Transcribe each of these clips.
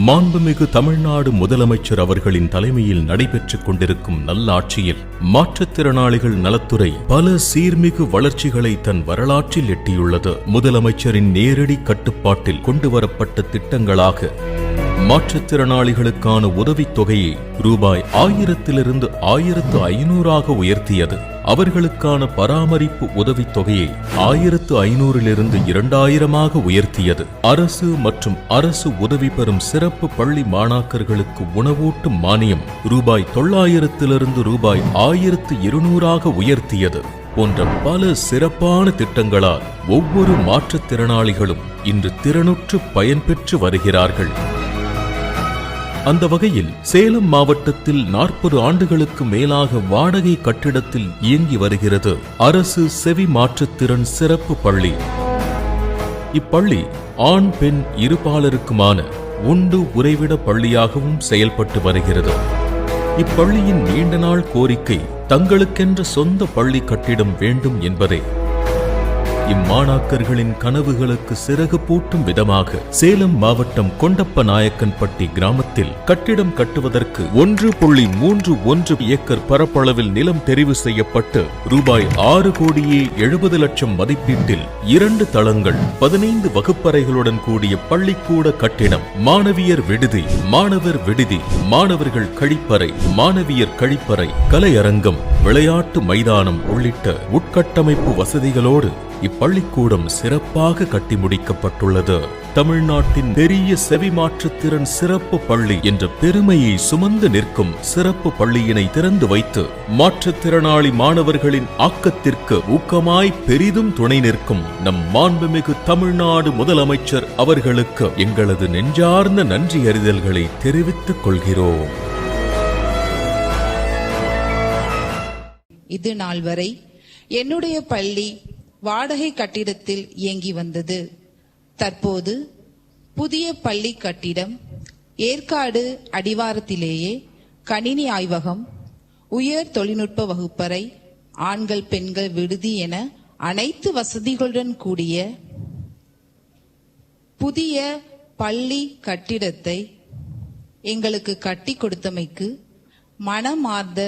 மாண்புமிகு தமிழ்நாடு முதலமைச்சர் அவர்களின் தலைமையில் நடைபெற்றுக் கொண்டிருக்கும் நல்லாட்சியில் மாற்றுத்திறனாளிகள் நலத்துறை பல சீர்மிகு வளர்ச்சிகளை தன் வரலாற்றில் எட்டியுள்ளது. முதலமைச்சரின் நேரடி கட்டுப்பாட்டில் கொண்டுவரப்பட்ட திட்டங்களாக மாற்றுத்திறனாளிகளுக்கான உதவித் தொகையை ரூபாய் 1000 1500 உயர்த்தியது. அவர்களுக்கான பராமரிப்பு உதவித் தொகையை 1500 2000 உயர்த்தியது. அரசு மற்றும் அரசு உதவி பெறும் சிறப்பு பள்ளி மாணாக்கர்களுக்கு உணவூட்டும் மானியம் ரூபாய் 900 ரூபாய் 1200 உயர்த்தியது போன்ற பல சிறப்பான திட்டங்களால் ஒவ்வொரு மாற்றுத்திறனாளிகளும் இன்று திறனுற்று பயன்பெற்று வருகிறார்கள். அந்த வகையில் சேலம் மாவட்டத்தில் 40 ஆண்டுகளுக்கு மேலாக வாடகை கட்டிடத்தில் இயங்கி வருகிறது அரசு செவி மாற்றுத்திறன் சிறப்பு பள்ளி. இப்பள்ளி ஆண் பெண் இருபாலருக்குமான உண்டு உறைவிட பள்ளியாகவும் செயல்பட்டு வருகிறது. இப்பள்ளியின் நீண்ட நாள் கோரிக்கை தங்களுக்கென்ற சொந்த பள்ளி கட்டிடம் வேண்டும் என்பதே. இம்மாணாக்கர்களின் கனவுகளுக்கு சிறகு பூட்டும் விதமாக சேலம் மாவட்டம் கொண்டப்பநாயக்கன்பட்டி கிராமத்தில் கட்டிடம் கட்டுவதற்கு 1.31 ஏக்கர் பரப்பளவில் நிலம் தெரிவு செய்யப்பட்டு ரூபாய் 6,70,00,000 மதிப்பீட்டில் 2 தளங்கள் 15 வகுப்பறைகளுடன் கூடிய பள்ளிக்கூட கட்டிடம், மாணவியர் விடுதி, மாணவர் விடுதி, மாணவர்கள் கழிப்பறை, மாணவியர் கழிப்பறை, கலையரங்கம், விளையாட்டு மைதானம் உள்ளிட்ட உட்கட்டமைப்பு வசதிகளோடு இப்பள்ளிக்கூடம் சிறப்பாக கட்டி முடிக்கப்பட்டுள்ளது. தமிழ்நாட்டின் பெரிய செவி மாற்றுத்திறன் சிறப்பு பள்ளி என்ற பெருமையை சுமந்து நிற்கும் சிறப்பு பள்ளியினை திறந்து வைத்து மாற்றுத்திறனாளி மாணவர்களின் ஆக்கத்திற்கு ஊக்கமாய் பெரிதும் துணை நிற்கும் நம் மாண்புமிகு தமிழ்நாடு முதலமைச்சர் அவர்களுக்கு எங்களது நெஞ்சார்ந்த நன்றி அறிதல்களை தெரிவித்துக் கொள்கிறோம். இது நாள் வரை என்னுடைய பள்ளி வாடகை கட்டிடத்தில் இயங்கி வந்தது. தற்போது புதிய பள்ளி கட்டிடம் ஏற்காடு அடிவாரத்திலேயே கணினி ஆய்வகம், உயர் தொழில்நுட்ப வகுப்பறை, ஆண்கள் பெண்கள் விடுதி என அனைத்து வசதிகளுடன் கூடிய புதிய பள்ளி கட்டிடத்தை எங்களுக்கு கட்டி கொடுத்தமைக்கு மனமார்ந்த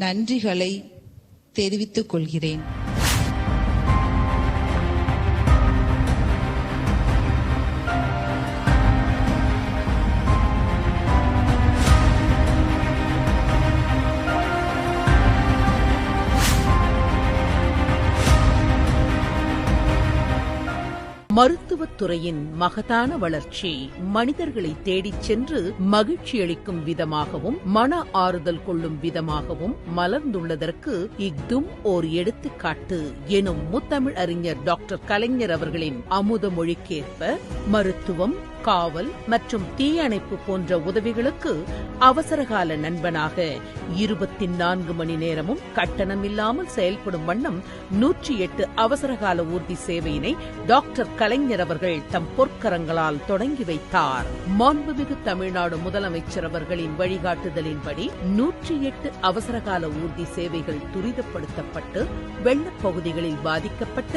நன்றிகளை தெரிவித்துக் கொள்கிறேன். மருத்துவத்துறையின் மகத்தான வளர்ச்சி மனிதர்களை தேடிச் சென்று மகிழ்ச்சியளிக்கும் விதமாகவும் மன ஆறுதல் கொள்ளும் விதமாகவும் மலர்ந்துள்ளதற்கு இஃதும் ஓர் எடுத்துக்காட்டு எனும் முத்தமிழ் அறிஞர் டாக்டர் கலைஞர் அவர்களின் அமுத மொழிக்கேற்ப மருத்துவம், காவல் மற்றும் தீயணைப்பு போன்ற உதவிகளுக்கு அவசரகால நண்பனாக 24 மணி நேரமும் கட்டணமில்லாமல் செயல்படும் வண்ணம் 108 அவசரகால ஊர்தி சேவையினை டாக்டர் கலைஞர் அவர்கள் தம் பொற்கரங்களால் தொடங்கி வைத்தார். மாண்புமிகு தமிழ்நாடு முதலமைச்சர் அவர்களின் வழிகாட்டுதலின்படி 108 அவசரகால ஊர்தி சேவைகள் துரிதப்படுத்தப்பட்டு வெள்ளப் பகுதிகளில் பாதிக்கப்பட்ட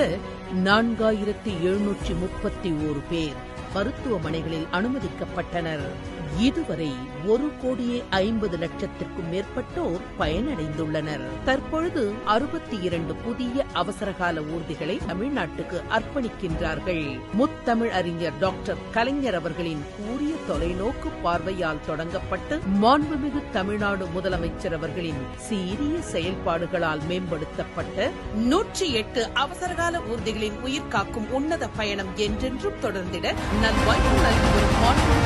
4731 பேர் மருத்துவமனைகளில் அனுமதிக்கப்பட்டனர். இதுவரை 1,50,00,000 மேற்பட்டோர் பயனடைந்துள்ளனர். தற்பொழுது 62 புதிய அவசரகால ஊர்திகளை தமிழ்நாட்டுக்கு அர்ப்பணிக்கின்றார்கள். முத்தமிழ் அறிஞர் டாக்டர் கலைஞர் அவர்களின் கூரிய தொலைநோக்கு பார்வையால் தொடங்கப்பட்டு மாண்புமிகு தமிழ்நாடு முதலமைச்சர் அவர்களின் சீரிய செயல்பாடுகளால் மேம்படுத்தப்பட்ட 108 அவசரகால ஊர்திகளின் உயிர் காக்கும் உன்னத பயணம் என்றென்றும் தொடர்ந்திட நல்வாய்ப்பு நல்கி வரும்